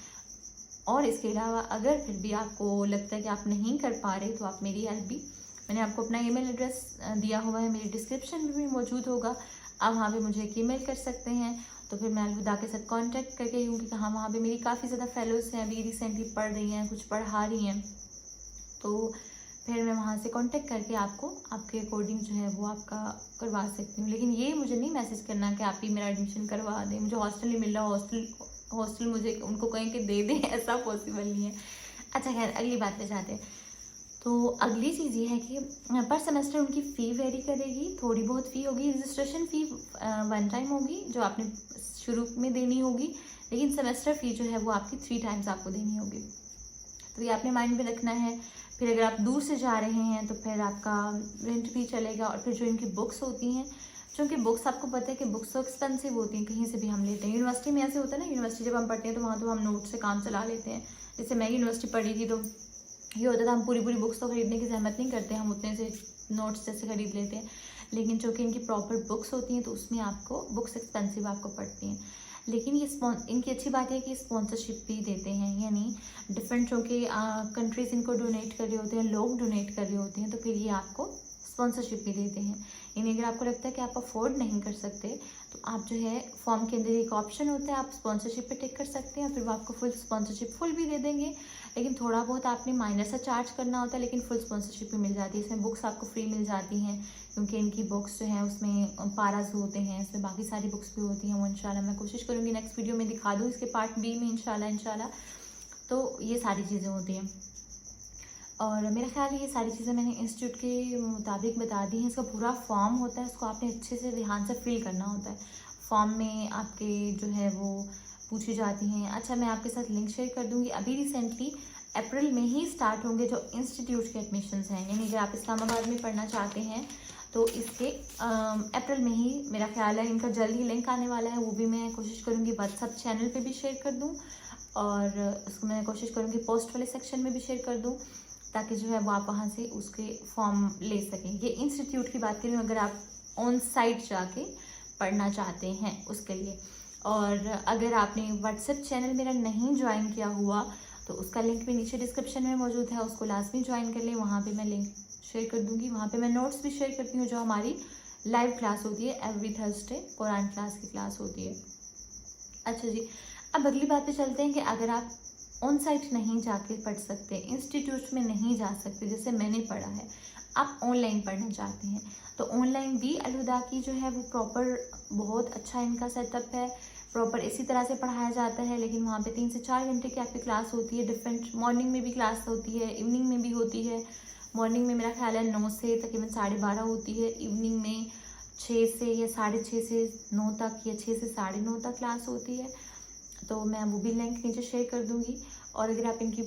और इसके अलावा अगर फिर भी आपको लगता है कि आप नहीं कर पा रहे, तो आप मेरी हेल्प भी मैंने आपको अपना ईमेल एड्रेस दिया हुआ है, मेरी डिस्क्रिप्शन में भी मौजूद होगा, आप वहाँ पे मुझे एक ईमेल कर सकते हैं। तो फिर मैं अलविदा के साथ कांटेक्ट करके क्योंकि कहाँ वहाँ पे मेरी काफ़ी ज़्यादा फेलोज़ हैं, अभी रिसेंटली पढ़ रही हैं, कुछ पढ़ा रही हैं, तो फिर मैं वहाँ से कांटेक्ट करके आपको आपके अकॉर्डिंग जो है वो आपका करवा सकती हूँ। लेकिन ये मुझे नहीं मैसेज करना कि आप ही मेरा एडमिशन करवा दें, मुझे हॉस्टल नहीं मिल रहा, हॉस्टल मुझे उनको कहीं के दे दें, ऐसा पॉसिबल नहीं है। अच्छा खैर अगली बात पे जाते हैं। तो अगली चीज़ ये है कि पर सेमेस्टर उनकी फ़ी वेरी करेगी, थोड़ी बहुत फ़ी होगी। रजिस्ट्रेशन फ़ी वन टाइम होगी जो आपने शुरू में देनी होगी, लेकिन सेमेस्टर फ़ी जो है वो आपकी 3 टाइम्स आपको देनी होगी। तो ये आपने माइंड में रखना है। फिर अगर आप दूर से जा रहे हैं तो फिर आपका रेंट भी चलेगा। और फिर जो इनकी बुक्स होती हैं, क्योंकि बुक्स आपको पता है कि बुक्स तो एक्सपेंसिव होती हैं, कहीं से भी हम लेते हैं। यूनिवर्सिटी में ऐसे होता है ना, यूनिवर्सिटी जब हम पढ़ते हैं तो वहाँ तो हम नोट से काम चला लेते हैं। जैसे मैं यूनिवर्सिटी पढ़ी थी तो ये होता था, हम पूरी बुक्स तो खरीदने की जहमत नहीं करते, हम उतने से नोट्स जैसे खरीद लेते हैं। लेकिन जो कि इनकी प्रॉपर बुक्स होती हैं तो उसमें आपको बुक्स एक्सपेंसिव आपको पड़ती हैं। लेकिन ये इनकी अच्छी बात है कि स्पॉन्सरशिप भी देते हैं, यानी डिफरेंट जो कि कंट्रीज़ इनको डोनेट कर रहे होते हैं, लोग डोनेट कर रहे होते हैं, तो फिर ये आपको स्पॉन्सरशिप भी देते हैं। यानी अगर आपको लगता है कि आप अफोर्ड नहीं कर सकते तो आप जो है फॉर्म के अंदर एक ऑप्शन होता है, आप स्पॉन्सरशिप पे टिक कर सकते हैं, फिर वो आपको फुल स्पॉन्सरशिप फुल भी दे देंगे। लेकिन थोड़ा बहुत आपने माइनर सा चार्ज करना होता है, लेकिन फुल स्पॉन्सरशिप भी मिल जाती है। इसमें बुक्स आपको फ्री मिल जाती हैं, क्योंकि इनकी बुक्स जो हैं उसमें पाराज होते हैं, इसमें बाकी सारी बुक्स भी होती हैं। वो इंशाल्लाह मैं कोशिश करूँगी नेक्स्ट वीडियो में दिखा दूँ, इसके पार्ट बी में इंशाल्लाह। तो ये सारी चीज़ें होती हैं और मेरा ख्याल है ये सारी चीज़ें मैंने इंस्टीट्यूट के मुताबिक बता दी हैं। इसका पूरा फॉर्म होता है, इसको आपने अच्छे से ध्यान से फिल करना होता है। फॉर्म में आपके जो है वो पूछी जाती हैं। अच्छा मैं आपके साथ लिंक शेयर कर दूँगी। अभी रिसेंटली अप्रैल में ही स्टार्ट होंगे जो इंस्टीट्यूट के एडमिशन्स हैं, यानी अगर आप इस्लामाबाद में पढ़ना चाहते हैं तो इसके अप्रैल में ही मेरा ख्याल है इनका जल्द ही लिंक आने वाला है। वो भी मैं कोशिश करूँगी व्हाट्सअप चैनल पे भी शेयर कर दूँ और उसको मैं कोशिश करूँगी पोस्ट वाले सेक्शन में भी शेयर कर दूँ, ताकि जो है वो आप वहाँ से उसके फॉर्म ले सकें। ये इंस्टीट्यूट की बात करें अगर आप ऑन साइट जाके पढ़ना चाहते हैं उसके लिए। और अगर आपने व्हाट्सएप चैनल मेरा नहीं ज्वाइन किया हुआ तो उसका लिंक भी नीचे डिस्क्रिप्शन में मौजूद है, उसको लाजमी ज्वाइन कर लें। वहाँ पे मैं लिंक शेयर कर दूँगी, वहाँ पे मैं नोट्स भी शेयर करती हूँ। जो हमारी लाइव क्लास होती है एवरी थर्सडे, कुरान क्लास की क्लास होती है। अच्छा जी, अब अगली बात पे चलते हैं कि अगर आप ऑन साइट नहीं जाके पढ़ सकते, इंस्टीट्यूट में नहीं जा सकते जैसे मैंने पढ़ा है, आप ऑनलाइन पढ़ना चाहते हैं, तो ऑनलाइन भी अलहुदा की जो है वो प्रॉपर बहुत अच्छा इनका सेटअप है। प्रॉपर इसी तरह से पढ़ाया जाता है, लेकिन वहाँ पे 3 से 4 घंटे की आपकी क्लास होती है। डिफरेंट मॉर्निंग में भी क्लास होती है, इवनिंग में भी होती है। मॉर्निंग में मेरा ख्याल है 9 से तकरीबन 12:30 होती है, इवनिंग में 6 से या 6:30 से 9 तक या 6 से 9:30 तक क्लास होती है। तो मैं वो भी लिंक नीचे शेयर कर दूंगी। और अगर आप इनकी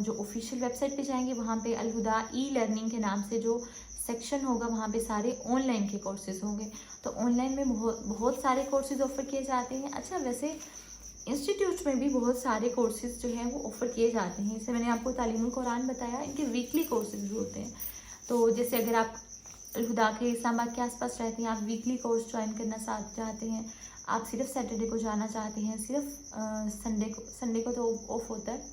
जो ऑफिशियल वेबसाइट पे जाएंगे वहाँ पे अलहुदा ई लर्निंग के नाम से जो सेक्शन होगा वहाँ पे सारे ऑनलाइन के कोर्सेज होंगे। तो ऑनलाइन में बहुत सारे कोर्सेज ऑफर किए जाते हैं। अच्छा वैसे इंस्टीट्यूट में भी बहुत सारे कोर्सेज जो हैं वो ऑफर किए जाते हैं। जैसे मैंने आपको तालीमुल कुरान बताया, इनके वीकली कोर्सेज भी होते हैं। तो जैसे अगर आप अलहुदा के इस्लामाबाद के आसपास रहते हैं, आप वीकली कोर्स ज्वाइन करना चाहते हैं, आप सिर्फ सैटरडे को जाना चाहते हैं, सिर्फ संडे को तो ऑफ होता है,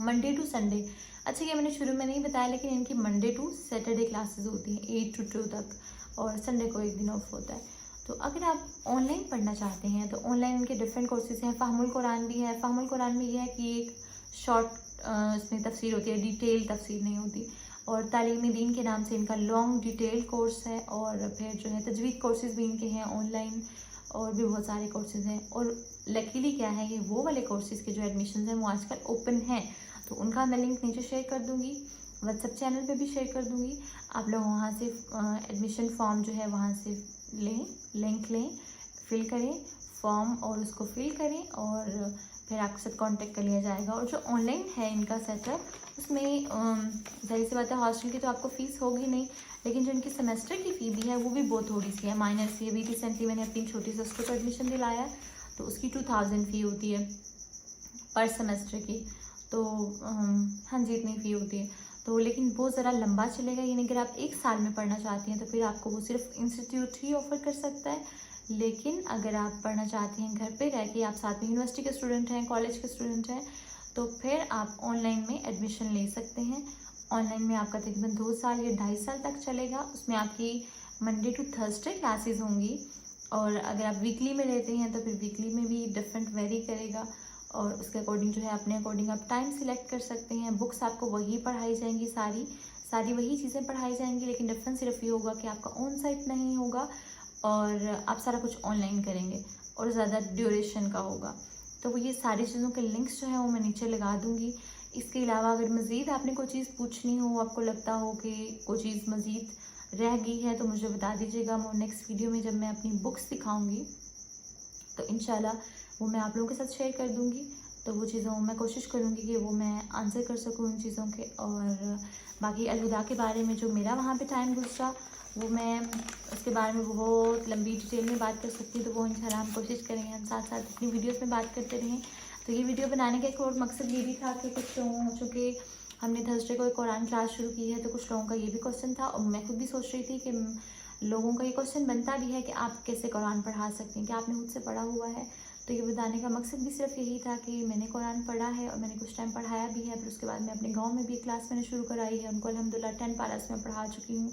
मंडे टू संडे। अच्छा ये मैंने शुरू में नहीं बताया, लेकिन इनकी मंडे टू सैटरडे क्लासेस होती हैं 8 to 2 तक, और संडे को एक दिन ऑफ होता है। तो अगर आप ऑनलाइन पढ़ना चाहते हैं तो ऑनलाइन इनके डिफरेंट कोर्सेज हैं। फ़हमुल कुरान भी है। फ़हमुल कुरान में यह है कि एक शॉर्ट इसमें तफसीर होती है, डिटेल तफसीर नहीं होती। और तालीम दीन के नाम से इनका लॉन्ग डिटेल कोर्स है। और फिर जो है तजवीद कोर्सेज भी इनके हैं ऑनलाइन, और भी बहुत सारे कोर्सेज हैं। और लकीली क्या है, ये वो वाले कोर्सेज के जो एडमिशन हैं वो आजकल ओपन हैं, तो उनका मैं लिंक नीचे शेयर कर दूंगी, व्हाट्सएप चैनल पे भी शेयर कर दूंगी। आप लोग वहाँ से एडमिशन फॉर्म जो है वहाँ से लें, लिंक लें, फिल करें फॉर्म और उसको फिल करें, और फिर आपके साथ कांटेक्ट कर लिया जाएगा। और जो ऑनलाइन है इनका सेटअप, उसमें जाहिर सी बात है हॉस्टल की तो आपको फ़ीस होगी नहीं, लेकिन जो इनकी सेमेस्टर की फ़ी भी है वो भी बहुत थोड़ी सी है, माइनर सी है। अभी रिसेंटली मैंने अपनी छोटी सिस्टर को एडमिशन दिलाया है, तो उसकी 2000 फ़ी होती है पर सेमेस्टर की। तो हाँ जी, इतनी फ़ी होती है। तो लेकिन वो ज़रा लंबा चलेगा, यानी अगर आप 1 साल में पढ़ना चाहती हैं तो फिर आपको वो सिर्फ इंस्टीट्यूट ही ऑफ़र कर सकता है। लेकिन अगर आप पढ़ना चाहते हैं घर पे रह के, आप साथ में यूनिवर्सिटी के स्टूडेंट हैं, कॉलेज के स्टूडेंट हैं, तो फिर आप ऑनलाइन में एडमिशन ले सकते हैं। ऑनलाइन में आपका तकरीबन 2 साल या 2.5 साल तक चलेगा। उसमें आपकी मंडे टू थर्सडे क्लासेस होंगी, और अगर आप वीकली में लेते हैं तो फिर वीकली में भी डिफरेंट वेरी करेगा, और उसके अकॉर्डिंग जो है अपने अकॉर्डिंग आप टाइम सिलेक्ट कर सकते हैं। बुक्स आपको वही पढ़ाई जाएंगी, सारी वही चीज़ें पढ़ाई जाएंगी, लेकिन डिफरेंस सिर्फ ये होगा कि आपका ऑन साइट नहीं होगा और आप सारा कुछ ऑनलाइन करेंगे और ज़्यादा ड्यूरेशन का होगा। तो वो ये सारी चीज़ों के लिंक्स जो है वो मैं नीचे लगा दूँगी। इसके अलावा अगर मज़ीद आपने कोई चीज़ पूछनी हो, आपको लगता हो कि कोई चीज़ मज़ीद रह गई है, तो मुझे बता दीजिएगा। मैं नेक्स्ट वीडियो में जब मैं अपनी बुक्स दिखाऊंगी तो इंशाल्लाह वो मैं आप लोगों के साथ शेयर कर दूंगी। तो वो चीज़ों मैं कोशिश करूंगी कि वो मैं आंसर कर सकूं उन चीज़ों के। और बाकी अलहुदा के बारे में जो मेरा वहाँ पे टाइम गुजरा, वो मैं उसके बारे में बहुत लंबी डिटेल में बात कर सकती हूँ। तो वो इंशाल्लाह हम कोशिश करेंगे, हम साथ साथ अपनी वीडियोज़ में बात करते रहें। तो ये वीडियो बनाने का एक और मकसद ये भी था कि कुछ लोगों, चूँकि हमने थर्सडे को एक कुरान क्लास शुरू की है, तो कुछ लोगों का ये भी क्वेश्चन था, और मैं खुद भी सोच रही थी कि लोगों का ये क्वेश्चन बनता भी है कि आप कैसे कुरान पढ़ा सकते हैं, कि आपने खुद से पढ़ा हुआ है। तो ये बताने का मकसद भी सिर्फ यही था कि मैंने कुरान पढ़ा है और मैंने कुछ टाइम पढ़ाया भी है। फिर उसके बाद मैं अपने गांव में भी क्लास मैंने शुरू कराई है, उनको अल्हम्दुलिल्लाह 10 पारास में पढ़ा चुकी हूँ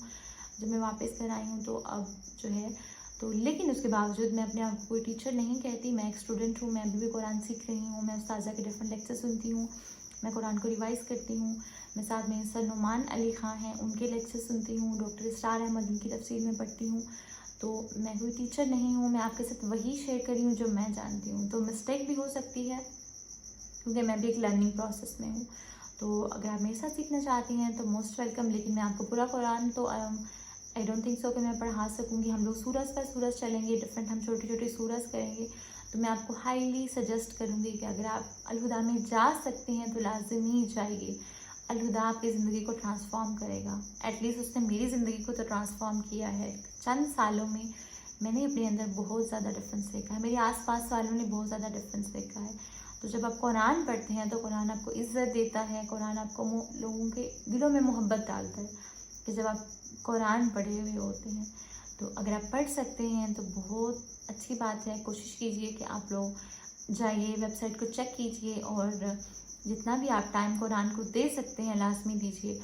जब मैं वापस घर आई हूँ। तो अब जो है तो लेकिन उसके बावजूद मैं अपने आप को कोई टीचर नहीं कहती, मैं एक स्टूडेंट हूँ। मैं अभी भी कुरान सीख रही हूँ, मैं उस्ताज़ा के डिफरेंट लेक्चर सुनती हूँ, मैं कुरान को रिवाइज़ करती हूँ। मैं साथ में सर नुमान अली ख़ान हैं, उनके लेक्चर सुनती हूँ, डॉक्टर स्टार अहमद उनकी तफसीर में पढ़ती हूँ। तो मैं कोई टीचर नहीं हूँ, मैं आपके साथ वही शेयर कर रही हूँ जो मैं जानती हूँ। तो मिस्टेक भी हो सकती है क्योंकि मैं भी एक लर्निंग प्रोसेस में हूँ। तो अगर आप मेरे साथ सीखना चाहती हैं तो मोस्ट वेलकम। लेकिन मैं आपको पूरा कुरान तो आई डोंट थिंक सो कि मैं पढ़ा सकूँगी। हम लोग सूरज पर सूरज चलेंगे, डिफरेंट हम छोटे छोटे सूरज करेंगे। तो मैं आपको हाईली सजेस्ट करूँगी कि अगर आप अलहुदा में जा सकते हैं तो लाजमी जाइए। अलहुदा आपकी ज़िंदगी को ट्रांसफॉर्म करेगा। एटलीस्ट उसने मेरी ज़िंदगी को तो ट्रांसफॉर्म किया है। चंद सालों में मैंने अपने अंदर बहुत ज़्यादा डिफरेंस देखा है, मेरे आसपास वालों ने बहुत ज़्यादा डिफरेंस देखा है। तो जब आप कुरान पढ़ते हैं तो कुरान आपको इज़्ज़त देता है, कुरान आपको लोगों के दिलों में मोहब्बत डालता है कि जब आप कुरान पढ़े हुए होते हैं। तो अगर आप पढ़ सकते हैं तो बहुत अच्छी बात है। कोशिश कीजिए कि आप लोग जाइए, वेबसाइट को चेक कीजिए, और जितना भी आप टाइम कुरान को दे सकते हैं लाजमी दीजिए।